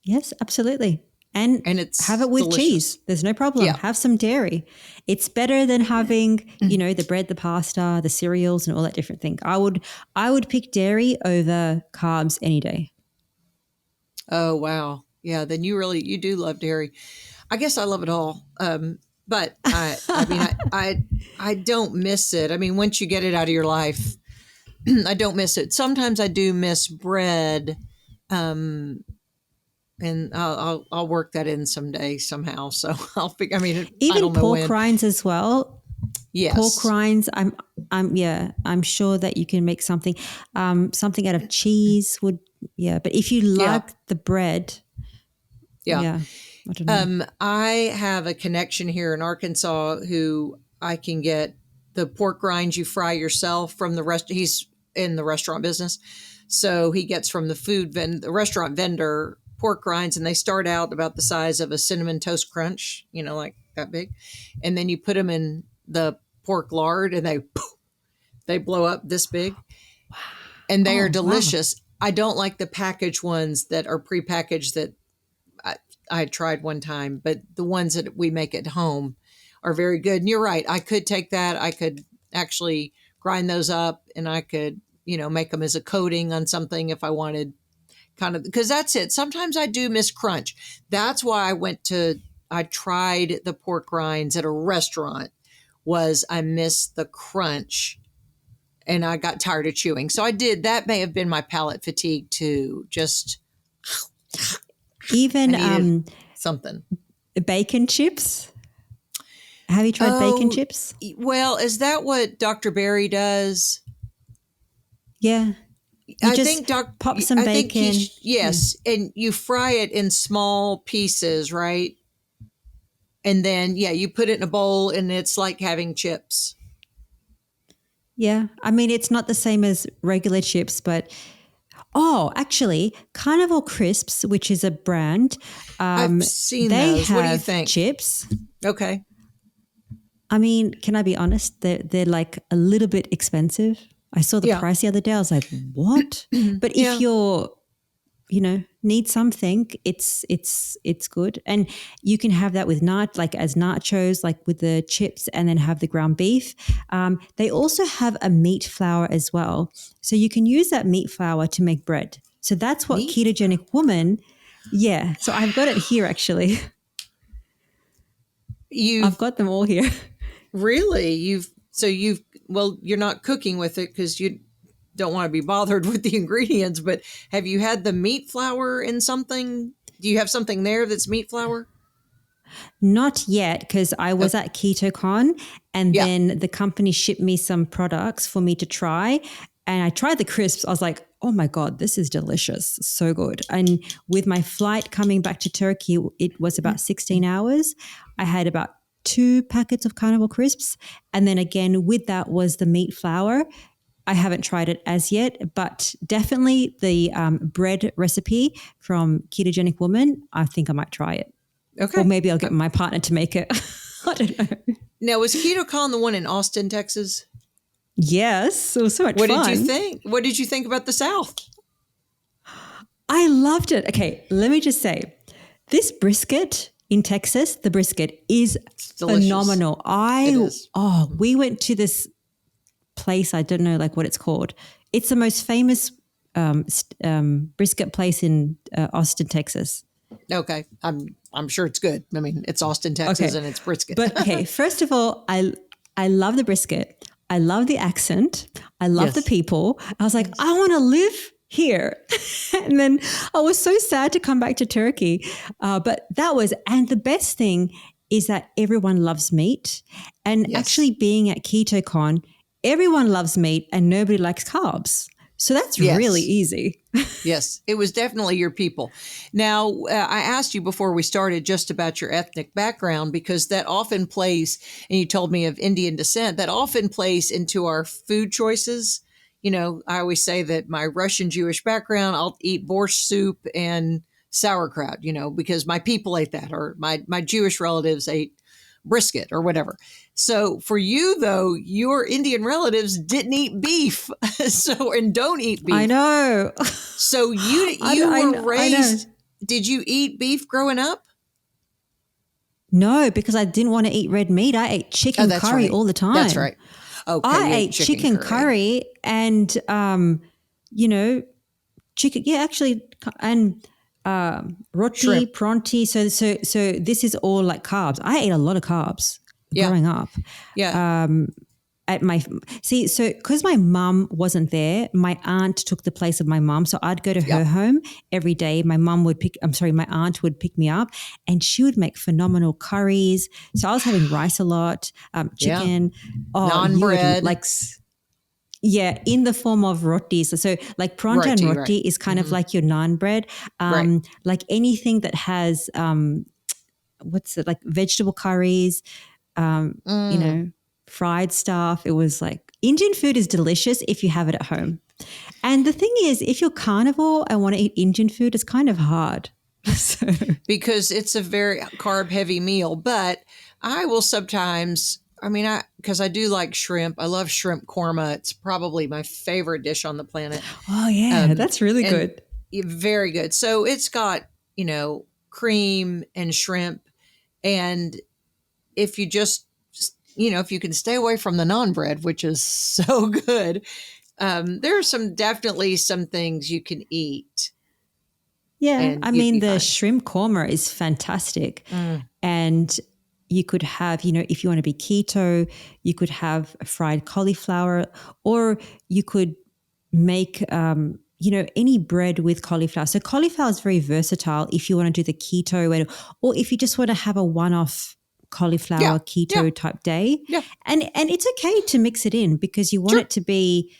Yes, absolutely. And it's have it with delicious. cheese. There's no problem. Yeah. Have some dairy. It's better than having, the bread, the pasta, the cereals and all that different thing. I would pick dairy over carbs any day. Oh, wow. Yeah. Then you do love dairy. I guess I love it all. But I don't miss it. I mean, once you get it out of your life, I don't miss it. Sometimes I do miss bread. And I'll work that in someday somehow. So I'll figure. I mean, I Even don't know pork when. rinds as well. Yes, Pork rinds. I'm sure that you can make something out of cheese would. Yeah, but if you like the bread, yeah. I don't know. I have a connection here in Arkansas who I can get the pork rinds you fry yourself from the rest. He's in the restaurant business, so he gets from the restaurant vendor pork rinds, and they start out about the size of a Cinnamon Toast Crunch, like that big, and then you put them in the pork lard, and they blow up this big, and they are delicious. Wow. I don't like the packaged ones that are prepackaged that I tried one time, but the ones that we make at home are very good. And you're right. I could take that. I could actually grind those up and I could, make them as a coating on something if I wanted because that's it. Sometimes I do miss crunch. That's why I tried the pork rinds at a restaurant I missed the crunch and I got tired of chewing. So I did. That may have been my palate fatigue too. Just even something. Bacon chips. Have you tried bacon chips? Well, is that what Dr. Berry does? Yeah. You just pop some bacon. Yes, and you fry it in small pieces, right? And then, you put it in a bowl and it's like having chips. Yeah. I mean, it's not the same as regular chips, but actually, Carnivore Crisps, which is a brand, I've seen they those. have What do you think? chips. Okay. I mean, can I be honest? They're like a little bit expensive. I saw the price the other day. I was like, what? But if you're, need something, it's good. And you can have that with as nachos, like with the chips, and then have the ground beef. They also have a meat flour as well. So you can use that meat flour to make bread. So that's what ketogenic woman. Yeah. So I've got it here actually. I've got them all here. Really? You're not cooking with it because you don't want to be bothered with the ingredients, but have you had the meat flour in something? Do you have something there that's meat flour? Not yet, because I was at KetoCon and then the company shipped me some products for me to try. And I tried the crisps. I was like, oh my God, this is delicious. So good. And with my flight coming back to Turkey, it was about 16 hours. I had about 2 packets of Carnivore Crisps. And then again, with that was the meat flour. I haven't tried it as yet, but definitely the bread recipe from Ketogenic Woman, I think I might try it. Okay. Or maybe I'll get my partner to make it. I don't know. Now, was KetoCon the one in Austin, Texas? Yes. It was so much fun. What did you think? What did you think about the South? I loved it. Okay, let me just say, this brisket in Texas, the brisket is phenomenal. We went to this place, I don't know like what it's called. It's the most famous brisket place in Austin, Texas. Okay, I'm sure it's good. I mean, it's Austin, Texas, and it's brisket. But okay, first of all, I love the brisket. I love the accent. I love the people. I was like, I want to live here. And then I was so sad to come back to Turkey. But and the best thing is that everyone loves meat. And actually being at KetoCon, everyone loves meat and nobody likes carbs. So that's really easy. Yes, it was definitely your people. Now, I asked you before we started just about your ethnic background, because that often plays, and you told me of Indian descent, that often plays into our food choices. You know, I always say that my Russian Jewish background, I'll eat borscht soup and sauerkraut, because my people ate that, or my Jewish relatives ate brisket or whatever. So for you, though, your Indian relatives didn't eat beef, and don't eat beef. I know. So you were raised. Did you eat beef growing up? No, because I didn't want to eat red meat. I ate chicken curry all the time. That's right. Okay, I ate chicken curry and chicken. Yeah, actually, and roti, shrimp. pronti. So this is all like carbs. I ate a lot of carbs growing up. Yeah. Because my mum wasn't there, my aunt took the place of my mum. So I'd go to her home every day. My aunt would pick me up, and she would make phenomenal curries. So I was having rice a lot, chicken, naan bread, in the form of rotis. So like pronta and roti is kind of like your naan bread. Like anything that has like vegetable curries, fried stuff. It was like Indian food is delicious if you have it at home. And the thing is, if you're carnivore and want to eat Indian food, it's kind of hard. Because it's a very carb heavy meal. But I will sometimes, because I do like shrimp. I love shrimp korma. It's probably my favorite dish on the planet. Oh yeah, that's really good. Very good. So it's got, cream and shrimp. And if you just, if you can stay away from the naan bread, which is so good, there are definitely some things you can eat. Yeah. The shrimp korma is fantastic. And you could have, if you want to be keto, you could have fried cauliflower, or you could make, any bread with cauliflower. So cauliflower is very versatile if you want to do the keto, or if you just want to have a one-off cauliflower keto type day. Yeah. And it's okay to mix it in because you want it to be,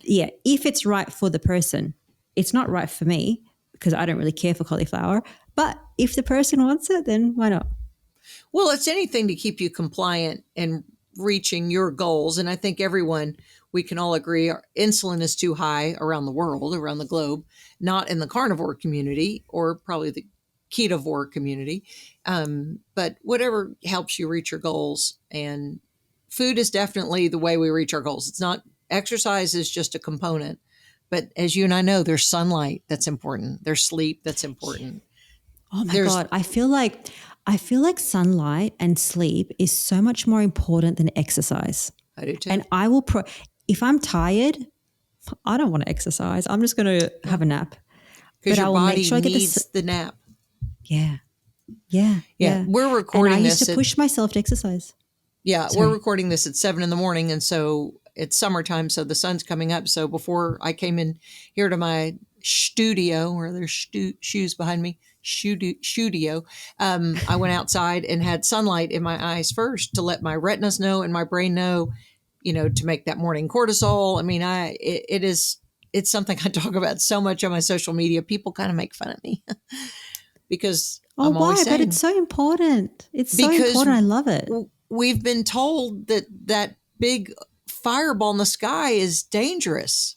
if it's right for the person. It's not right for me because I don't really care for cauliflower. But if the person wants it, then why not? Well, it's anything to keep you compliant and reaching your goals. And I think we can all agree insulin is too high around the world, around the globe, not in the carnivore community or probably the ketovore community. But whatever helps you reach your goals, and food is definitely the way we reach our goals. It's not, exercise is just a component, but as you and I know, there's sunlight that's important. There's sleep that's important. Oh my God. I feel like sunlight and sleep is so much more important than exercise. I do too. And I will, if I'm tired, I don't want to exercise. I'm just going to have a nap. Because your body needs the nap. Yeah. We're recording this. And I used to push myself to exercise. Yeah, we're recording this at 7 a.m. And so it's summertime, so the sun's coming up. So before I came in here to my studio, where there's shoes behind me, studio, I went outside and had sunlight in my eyes first to let my retinas know and my brain know, to make that morning cortisol. I mean, it's something I talk about so much on my social media. People kind of make fun of me because I'm always saying, but it's so important. It's so important. I love it. We've been told that big fireball in the sky is dangerous.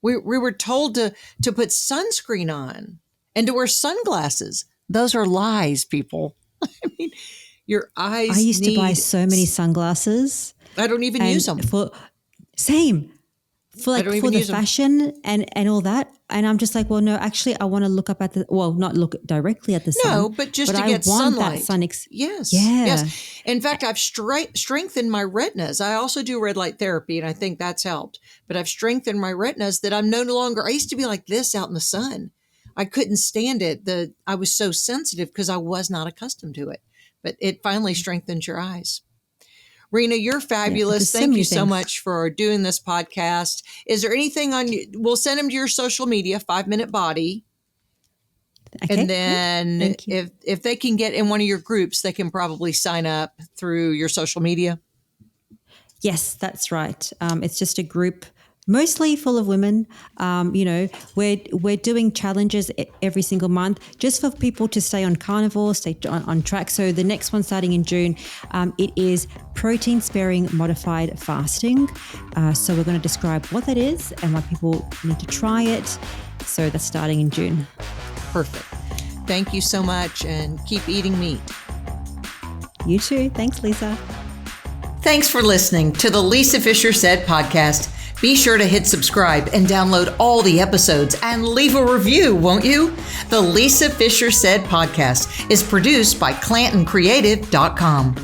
We were told to put sunscreen on and to wear sunglasses. Those are lies, people. I mean, your eyes. I used to buy so many sunglasses. I don't even use them. Same. For the fashion and all that. And I'm just like, well, no, actually, I want to look up at not look directly at the sun. No, but just to get sunlight. That sun Yes. In fact, I've strengthened my retinas. I also do red light therapy, and I think that's helped. But I've strengthened my retinas that I'm no longer, I used to be like this out in the sun. I couldn't stand it. I was so sensitive because I was not accustomed to it. But it finally strengthens your eyes. Rina, you're fabulous. Thank you so much for doing this podcast. Is there anything we'll send them to your social media, 5 Minute Body. Okay. And then if they can get in one of your groups, they can probably sign up through your social media. Yes, that's right. It's just a group mostly full of women. We're doing challenges every single month just for people to stay on carnivore, stay on track. So the next one starting in June, it is protein sparing modified fasting. So we're going to describe what that is and why people need to try it. So that's starting in June. Perfect. Thank you so much, and keep eating meat. You too. Thanks, Lisa. Thanks for listening to the Lisa Fisher Said podcast. Be sure to hit subscribe and download all the episodes and leave a review, won't you? The Lisa Fisher Said podcast is produced by ClantonCreative.com.